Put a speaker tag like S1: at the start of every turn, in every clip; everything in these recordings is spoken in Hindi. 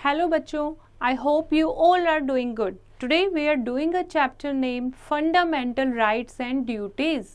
S1: Hello बच्चों, I hope you all are doing good. Today we are doing a chapter named Fundamental Rights and Duties.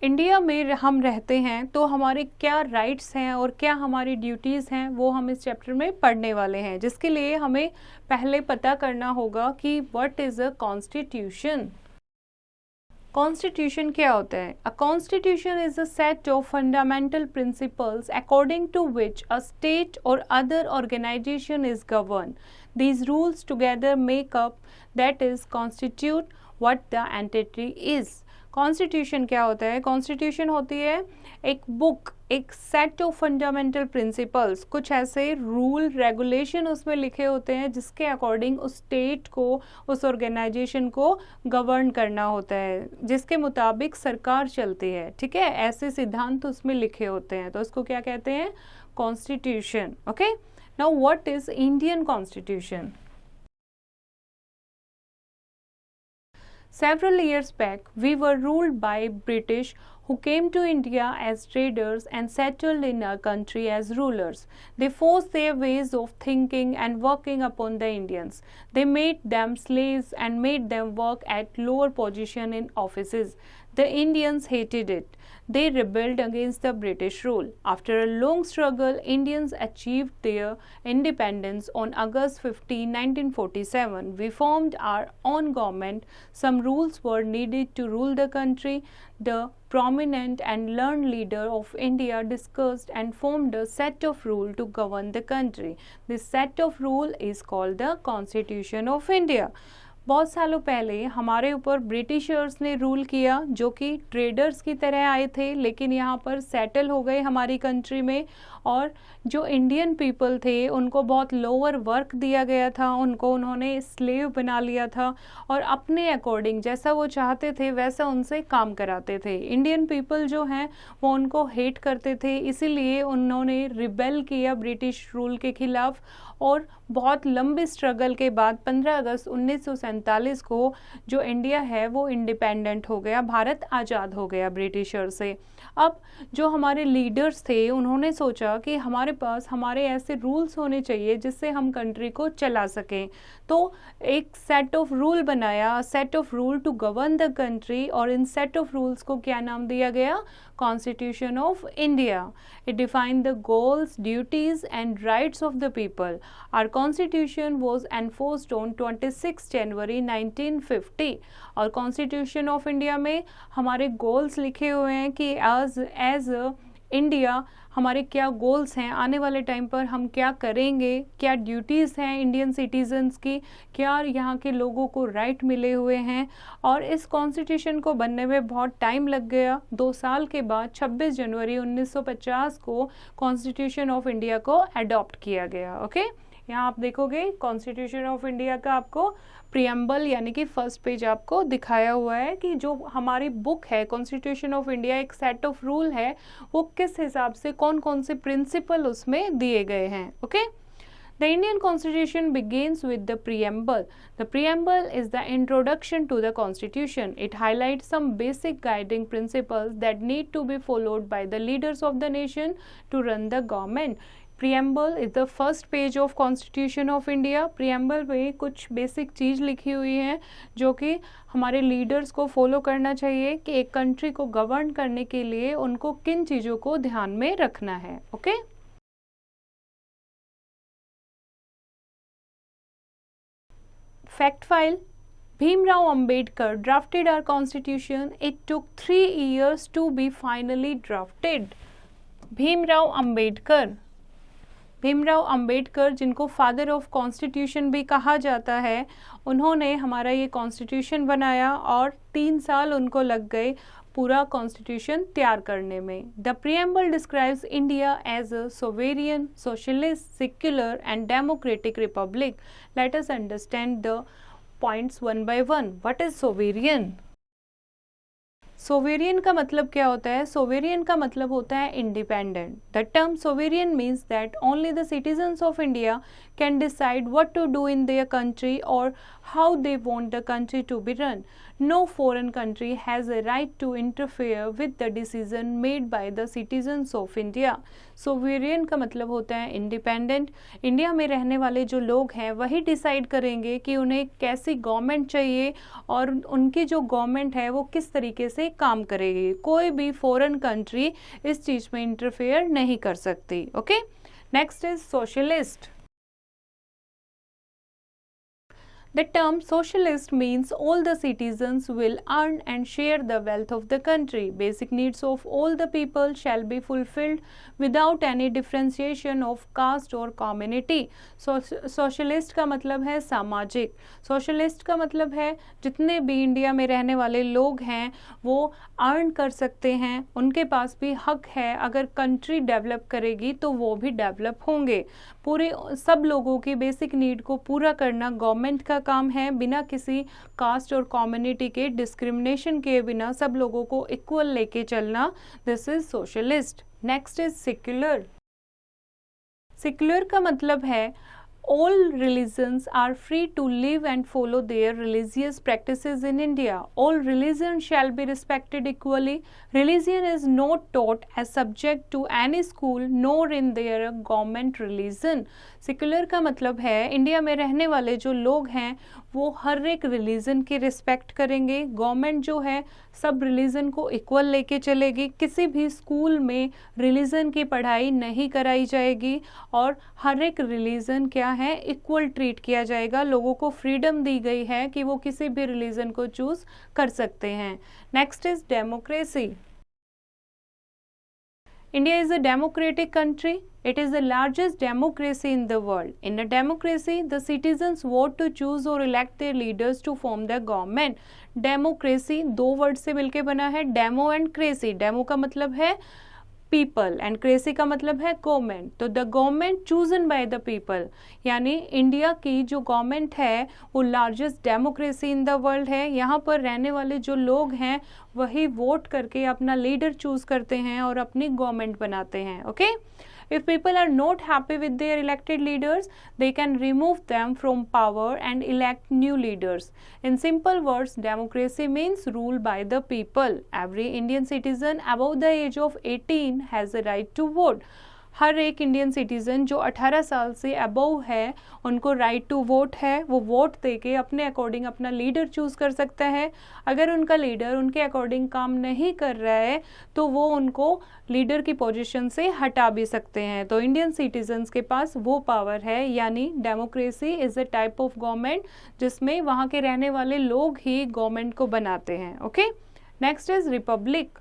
S1: India में हम रहते हैं तो हमारे क्या राइट्स हैं और क्या हमारी ड्यूटीज़ हैं वो हम इस चैप्टर में पढ़ने वाले हैं, जिसके लिए हमें पहले पता करना होगा कि what is a constitution. Constitution क्या होता है? A constitution is a set of fundamental principles according to which a state और other organization is govern. These rules together make up that is constitute what the entity is. Constitution क्या होता है? कॉन्स्टिट्यूशन होती है एक बुक, एक सेट ऑफ फंडामेंटल प्रिंसिपल्स, कुछ ऐसे रूल रेगुलेशन उसमें लिखे होते हैं जिसके अकॉर्डिंग उस स्टेट को, उस ऑर्गेनाइजेशन को गवर्न करना होता है, जिसके मुताबिक सरकार चलती है। ठीक है, ऐसे सिद्धांत उसमें लिखे होते हैं, तो उसको क्या कहते हैं? Constitution. Okay, now what is Indian constitution? Several years back, we were ruled by British who came to India as traders and settled in our country as rulers. They forced their ways of thinking and working upon the Indians. They made them slaves and made them work at lower position in offices. The Indians hated it. They rebelled against the British rule. After a long struggle, Indians achieved their independence on August 15, 1947. We formed our own government. Some rules were needed to rule the country. The prominent and learned leader of India discussed and formed a set of rules to govern the country. This set of rules is called the Constitution of India. बहुत सालों पहले हमारे ऊपर ब्रिटिशर्स ने रूल किया, जो कि ट्रेडर्स की तरह आए थे, लेकिन यहाँ पर सेटल हो गए हमारी कंट्री में। और जो इंडियन पीपल थे उनको बहुत लोअर वर्क दिया गया था, उनको उन्होंने स्लेव बना लिया था और अपने अकॉर्डिंग जैसा वो चाहते थे वैसा उनसे काम कराते थे। इंडियन पीपल जो हैं वो उनको हेट करते थे, इसीलिए उन्होंने रिबेल किया ब्रिटिश रूल के खिलाफ। और बहुत लंबे स्ट्रगल के बाद 15 अगस्त 1947 को जो इंडिया है वो इंडिपेंडेंट हो गया, भारत आज़ाद हो गया ब्रिटिशर से। अब जो हमारे लीडर्स थे उन्होंने सोचा कि हमारे पास हमारे ऐसे रूल्स होने चाहिए जिससे हम कंट्री को चला सकें, तो एक सेट ऑफ रूल बनाया, set of rule to govern the country. और इन सेट ऑफ रूल्स को क्या नाम दिया गया? Constitution of India. It define the goals, duties and rights of the people. Our constitution was enforced on 26 जनवरी 1950। और कॉन्स्टिट्यूशन ऑफ इंडिया में हमारे गोल्स लिखे हुए हैं कि एज इंडिया हमारे क्या गोल्स हैं, आने वाले टाइम पर हम क्या करेंगे, क्या ड्यूटीज़ हैं इंडियन सिटीजन्स की, क्या यहाँ के लोगों को राइट मिले हुए हैं। और इस कॉन्स्टिट्यूशन को बनने में बहुत टाइम लग गया। 2 साल के बाद 26 जनवरी 1950 को कॉन्स्टिट्यूशन ऑफ इंडिया को अडॉप्ट किया गया। ओके, यहाँ आप देखोगे कॉन्स्टिट्यूशन ऑफ इंडिया का आपको प्रियम्बल यानी कि फर्स्ट पेज आपको दिखाया हुआ है कि जो हमारी बुक है कॉन्स्टिट्यूशन ऑफ इंडिया, एक सेट ऑफ रूल है, वो किस हिसाब से कौन कौन से प्रिंसिपल उसमें दिए गए हैं। Okay, The Indian Constitution begins with the preamble. The preamble is the introduction to the Constitution. It highlights some basic guiding principles that need to be followed by the leaders of the nation to run the government. Preamble is the first page of Constitution of India. Preamble में कुछ बेसिक चीज़ लिखी हुई हैं जो कि हमारे लीडर्स को फॉलो करना चाहिए कि एक कंट्री को गवर्न करने के लिए उनको किन चीज़ों को ध्यान में रखना है। Okay, Fact file. Bhimrao Ambedkar drafted our constitution. It took 3 years to be finally drafted. Bhimrao Ambedkar, Bhimrao Ambedkar जिनको फादर ऑफ कॉन्स्टिट्यूशन भी कहा जाता है, उन्होंने हमारा ये कॉन्स्टिट्यूशन बनाया और 3 साल उनको लग गए पूरा कॉन्स्टिट्यूशन तैयार करने में। The preamble describes India as a sovereign, socialist, secular and democratic republic. Let us understand the points one by one. What is sovereign? Sovereign का मतलब क्या होता है? सोवेरियन का मतलब होता है independent. The term sovereign means that only the citizens of India can decide what to do in their country और how they want the country to be run. No foreign country has a right to interfere with the decision made by the citizens of India. Sovereign का मतलब होता है इंडिपेंडेंट। इंडिया में रहने वाले जो लोग हैं वही डिसाइड करेंगे कि उन्हें कैसी गवर्नमेंट चाहिए और उनकी जो गवर्नमेंट है वो किस तरीके से काम करेगी। कोई भी फॉरेन कंट्री इस चीज़ में इंटरफेयर नहीं कर सकती। Okay, next is socialist. The term socialist means all the citizens will earn and share the wealth of the country. Basic needs of all the people shall be fulfilled without any differentiation of caste or community. Socialist का मतलब है सामाजिक। Socialist का मतलब है जितने भी इंडिया में रहने वाले लोग हैं वो अर्न कर सकते हैं, उनके पास भी हक है। अगर कंट्री डेवलप करेगी तो वो भी डेवलप होंगे। पूरे सब लोगों की बेसिक नीड को पूरा करना गवर्नमेंट का काम है, बिना किसी कास्ट और कम्युनिटी के डिस्क्रिमिनेशन के बिना सब लोगों को इक्वल लेके चलना। This is socialist. Next is secular. Secular का मतलब है all religions are free to live and follow their religious practices in India. All religions shall be respected equally. Religion is not taught as subject to any school nor in their government religion. Secular का मतलब है इंडिया में रहने वाले जो लोग हैं वो हर एक रिलीजन की रिस्पेक्ट करेंगे। गवर्नमेंट जो है सब रिलीजन को इक्वल लेके चलेगी। किसी भी स्कूल में रिलीजन की पढ़ाई नहीं कराई जाएगी और हर एक रिलीजन क्या है इक्वल ट्रीट किया जाएगा। लोगों को फ्रीडम दी गई है कि वो किसी भी रिलीजन को चूज कर सकते हैं। Next is democracy. India is a democratic country. It is the largest democracy in the world. In a democracy, the citizens vote to choose or elect their leaders to form the government. Democracy दो वर्ड से मिलके बना है, डेमो एंड क्रेसी। डेमो का मतलब है पीपल एंड क्रेसी का मतलब है गवर्नमेंट। तो the government chosen by the people, यानी इंडिया की जो गवर्नमेंट है वो largest democracy in the world है। यहाँ पर रहने वाले जो लोग हैं वही वोट करके अपना लीडर चूज करते हैं और अपनी गवर्नमेंट बनाते हैं। Okay, If people are not happy with their elected leaders, they can remove them from power and elect new leaders. In simple words, democracy means rule by the people. Every Indian citizen above the age of 18 has the right to vote. हर एक इंडियन सिटीज़न जो 18 साल से अबव है उनको राइट टू वोट है। वो वोट देके अपने अकॉर्डिंग अपना लीडर चूज़ कर सकता है। अगर उनका लीडर उनके अकॉर्डिंग काम नहीं कर रहा है तो वो उनको लीडर की पोजीशन से हटा भी सकते हैं। तो इंडियन सिटीजन्स के पास वो पावर है, यानी democracy is a type of government जिसमें वहाँ के रहने वाले लोग ही गवर्नमेंट को बनाते हैं। Okay, next is Republic.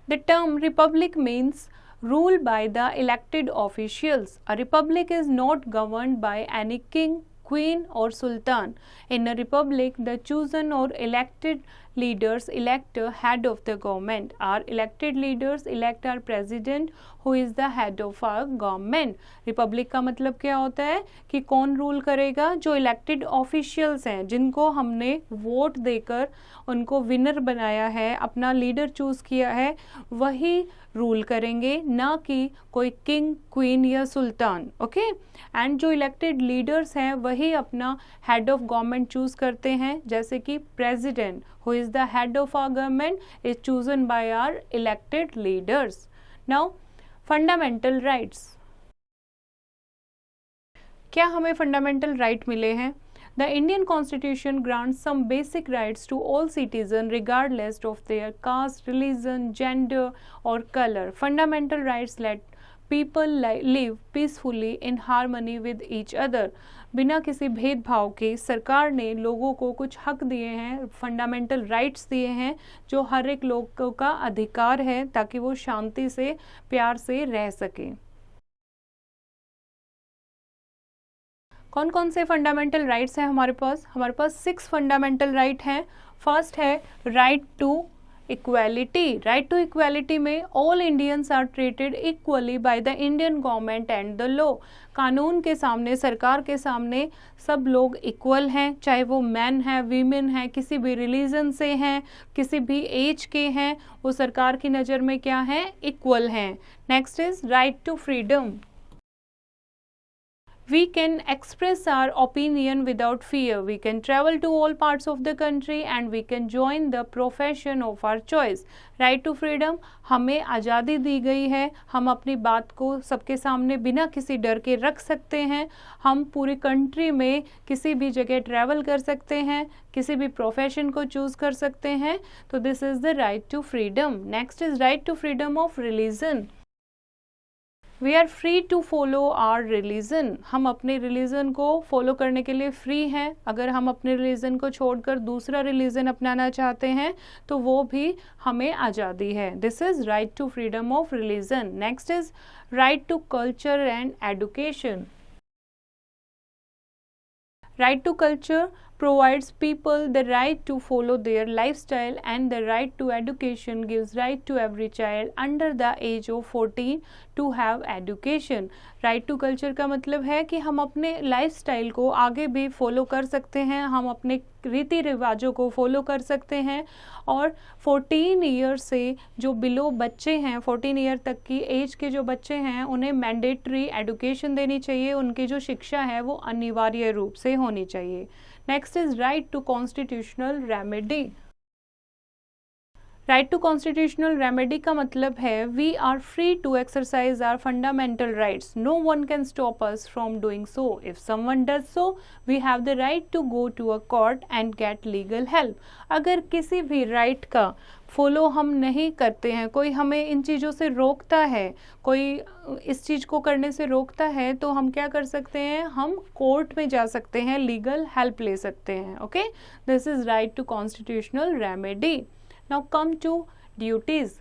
S1: The term republic means rule by the elected officials. A republic is not governed by any king, queen or sultan. In a republic, the chosen or elected leaders elect a head of the government. Our elected leaders elect our president who is the head of our government. Republic का मतलब क्या होता है कि कौन रूल करेगा? जो इलेक्टेड ऑफिशियल्स हैं जिनको हमने वोट देकर उनको विनर बनाया है, अपना लीडर चूज किया है, वही रूल करेंगे, ना कि कोई किंग, क्वीन या सुल्तान। ओके, एंड जो इलेक्टेड लीडर्स हैं वही अपना हेड ऑफ गवर्नमेंट चूज करते हैं, जैसे कि president who is the head of our government is chosen by our elected leaders. Now, fundamental rights. क्या हमें फंडामेंटल राइट मिले हैं? The Indian Constitution grants some basic rights to all citizens regardless of their caste, religion, gender or color. Fundamental rights let people live peacefully in harmony with each other. बिना किसी भेदभाव के सरकार ने लोगों को कुछ हक दिए हैं, फंडामेंटल राइट्स दिए हैं जो हर एक लोगों का अधिकार है ताकि वो शांति से, प्यार से रह सके। कौन कौन से फंडामेंटल राइट्स हैं हमारे पास? हमारे पास 6 फंडामेंटल राइट हैं। फर्स्ट है right to equality. Right to equality में all Indians are treated equally by the Indian government and the law. कानून के सामने, सरकार के सामने सब लोग इक्वल हैं, चाहे वो मैन हैं, वीमेन हैं, किसी भी रिलीजन से हैं, किसी भी एज के हैं, वो सरकार की नज़र में क्या हैं? इक्वल हैं। Next is right to freedom. We can express our opinion without fear. We can travel to all parts of the country and we can join the profession of our choice. Right to freedom, हमें आज़ादी दी गई है, हम अपनी बात को सबके सामने बिना किसी डर के रख सकते हैं, हम पूरी कंट्री में किसी भी जगह ट्रैवल कर सकते हैं, किसी भी प्रोफेशन को चूज कर सकते हैं. तो this is the right to freedom. Next is right to freedom of religion. We are free to follow our religion. हम अपने रिलीजन को फॉलो करने के लिए फ्री हैं. अगर हम अपने रिलीजन को छोड़कर दूसरा रिलीजन अपनाना चाहते हैं तो वो भी हमें आज़ादी है. This is right to freedom of religion. Next is right to culture and education. Right to culture provides people the right to follow their lifestyle, and the right to education gives right to every child under the age of 14 to have education. Right to culture का मतलब है कि हम अपने lifestyle को आगे भी follow कर सकते हैं, हम अपने रीति रिवाजों को फॉलो कर सकते हैं, और 14 ईयर से जो बिलो बच्चे हैं, 14 ईयर तक की एज के जो बच्चे हैं, उन्हें मैंडेटरी एडुकेशन देनी चाहिए. उनकी जो शिक्षा है वो अनिवार्य रूप से होनी चाहिए. Next is right to constitutional remedy. Right to constitutional remedy का मतलब है we are free to exercise our fundamental rights. No one can stop us from doing so. If someone does so we have the right to go to a court and get legal help. अगर किसी भी राइट का फॉलो हम नहीं करते हैं, कोई हमें इन चीज़ों से रोकता है, कोई इस चीज़ को करने से रोकता है, तो हम क्या कर सकते हैं, हम कोर्ट में जा सकते हैं, लीगल हेल्प ले सकते हैं. Okay, this is right to constitutional remedy. Now come to duties.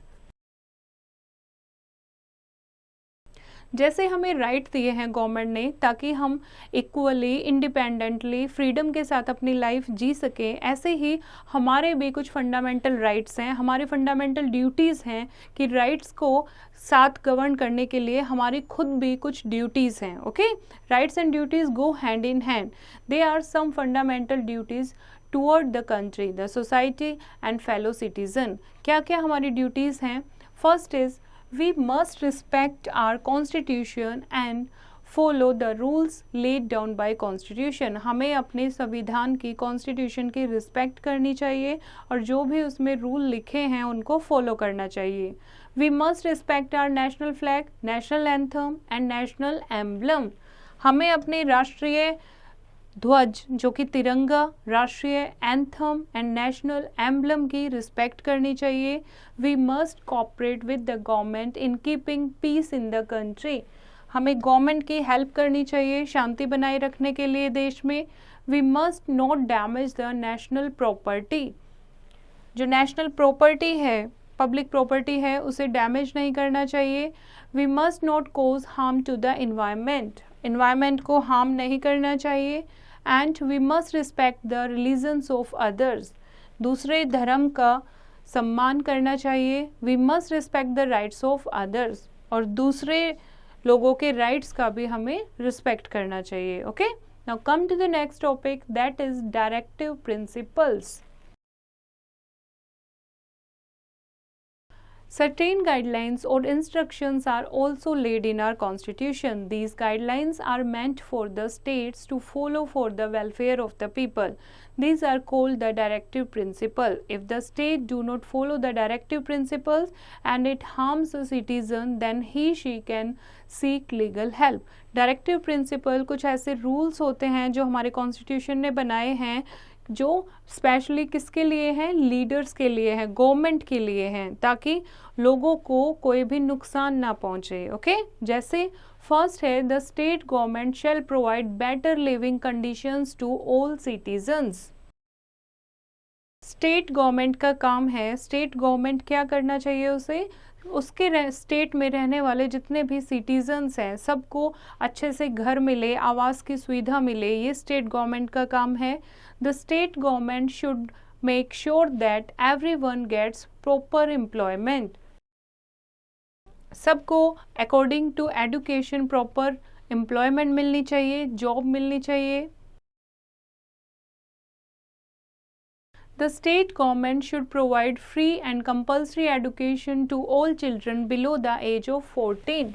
S1: जैसे हमें राइट दिए हैं गवर्नमेंट ने ताकि हम इक्वली, इंडिपेंडेंटली, फ्रीडम के साथ अपनी लाइफ जी सकें, ऐसे ही हमारे भी कुछ फंडामेंटल राइट्स हैं, हमारे फंडामेंटल ड्यूटीज़ हैं कि राइट्स को साथ गवर्न करने के लिए हमारी खुद भी कुछ ड्यूटीज़ हैं. Okay, rights and duties go hand in hand. They are some fundamental duties toward the country, the society and fellow citizen. क्या क्या हमारी ड्यूटीज़ हैं? First is we must respect our constitution and follow the rules laid down by constitution. हमें अपने संविधान की, कॉन्स्टिट्यूशन की रिस्पेक्ट करनी चाहिए और जो भी उसमें रूल लिखे हैं उनको फॉलो करना चाहिए. We must respect our national flag, national anthem and national emblem. हमें अपने राष्ट्रीय ध्वज जो कि तिरंगा, राष्ट्रीय एंथम एंड नेशनल एम्बलम की रिस्पेक्ट करनी चाहिए. We must cooperate with the government in keeping peace in the country. हमें गवर्नमेंट की हेल्प करनी चाहिए शांति बनाए रखने के लिए देश में. We must not damage the national property. जो नेशनल प्रॉपर्टी है, पब्लिक प्रॉपर्टी है, उसे डैमेज नहीं करना चाहिए. We must not cause harm to the environment. Environment को हार्म नहीं करना चाहिए. And we must respect the religions of others. दूसरे धर्म का सम्मान करना चाहिए. We must respect the rights of others. और दूसरे लोगों के राइट्स का भी हमें रिस्पेक्ट करना चाहिए. Okay, now come to the next topic, that is directive principles. Certain guidelines or instructions are also laid in our constitution. These guidelines are meant for the states to follow for the welfare of the people. These are called the directive principle. If the state do not follow the directive principles and it harms a citizen, then she can seek legal help. Directive principle कुछ ऐसे rules होते हैं जो हमारे constitution ने बनाए हैं, जो स्पेशली किसके लिए हैं, लीडर्स के लिए हैं, गवर्नमेंट के लिए हैं, ताकि लोगों को कोई भी नुकसान ना पहुंचे. ओके, जैसे फर्स्ट है the state government shall provide better living conditions to all citizens. State government का काम है, स्टेट गवर्नमेंट क्या करना चाहिए उसे, उसके स्टेट में रहने वाले जितने भी सिटीजन्स हैं सबको अच्छे से घर मिले, आवास की सुविधा मिले, ये स्टेट गवर्नमेंट का काम है. The state government should make sure that everyone gets proper employment. सबको according to education proper employment मिलनी चाहिए, job मिलनी चाहिए. The state government should provide free and compulsory education to all children below the age of 14.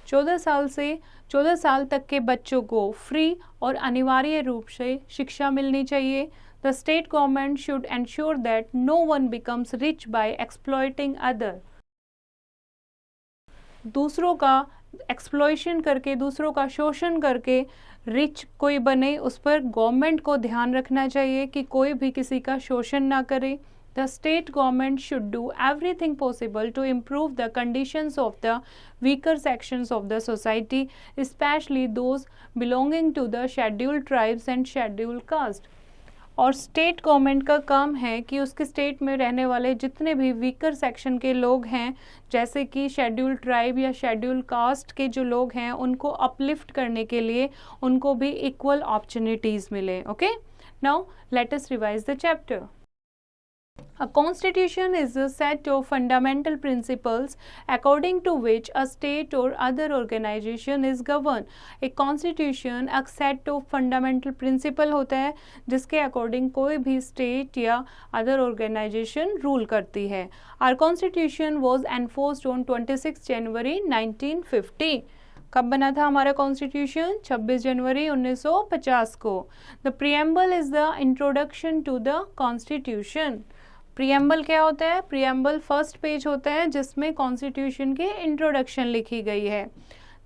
S1: 14 साल तक के बच्चों को फ्री और अनिवार्य रूप से शिक्षा मिलनी चाहिए। The state government should ensure that no one becomes rich by exploiting other. दूसरों का एक्सप्लॉयशन करके, दूसरों का शोषण करके रिच कोई बने, उस पर गवर्नमेंट को ध्यान रखना चाहिए कि कोई भी किसी का शोषण ना करे। The state government should do everything possible to improve the conditions of the weaker sections of the society, especially those belonging to the scheduled tribes and scheduled caste. और स्टेट गवर्नमेंट का काम है कि उसके स्टेट में रहने वाले जितने भी वीकर सेक्शन के लोग हैं, जैसे कि शेड्यूल ट्राइब या शेड्यूल कास्ट के जो लोग हैं, उनको अपलिफ्ट करने के लिए उनको भी इक्वल अपॉर्चुनिटीज़ मिले। Okay, now let us revise the chapter. A constitution is a set of fundamental principles according to which a state or other organization is governed. एक constitution एक set of fundamental principle होता है जिसके according कोई भी state या other organization rule करती है। Our constitution was enforced on 26 January 1950. कब बना था हमारा कॉन्स्टिट्यूशन? 26 जनवरी 1950 को। The preamble is the introduction to the constitution. Preamble क्या होता है? प्रीएम्बल फर्स्ट पेज होता है जिसमें कॉन्स्टिट्यूशन की इंट्रोडक्शन लिखी गई है।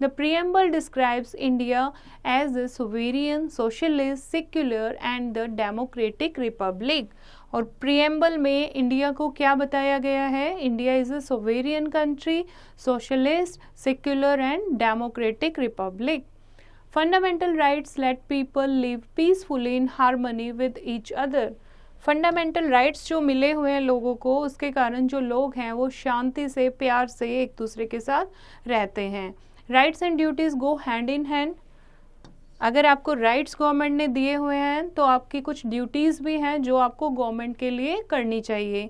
S1: The preamble describes India as a sovereign, socialist, secular and the democratic republic. और प्रीएम्बल में इंडिया को क्या बताया गया है? India is a sovereign country, socialist, secular and democratic republic. Fundamental rights let people live peacefully in harmony with each other. Fundamental rights जो मिले हुए हैं लोगों को, उसके कारण जो लोग हैं वो शांति से, प्यार से एक दूसरे के साथ रहते हैं। Rights and duties go hand in hand. अगर आपको राइट्स गवर्नमेंट ने दिए हुए हैं तो आपकी कुछ ड्यूटीज़ भी हैं जो आपको गवर्नमेंट के लिए करनी चाहिए।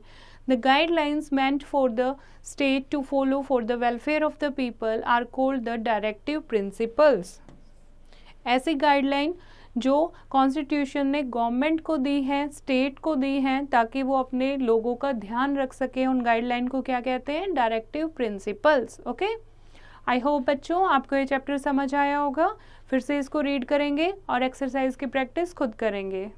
S1: The guidelines meant for the state to follow for the welfare of the people are called the directive principles. ऐसी गाइडलाइन जो कॉन्स्टिट्यूशन ने गवर्नमेंट को दी है, स्टेट को दी है, ताकि वो अपने लोगों का ध्यान रख सके, उन गाइडलाइन को क्या कहते हैं? Directive principles. Okay, I hope बच्चों आपको ये चैप्टर समझ आया होगा। फिर से इसको रीड करेंगे और एक्सरसाइज की प्रैक्टिस खुद करेंगे।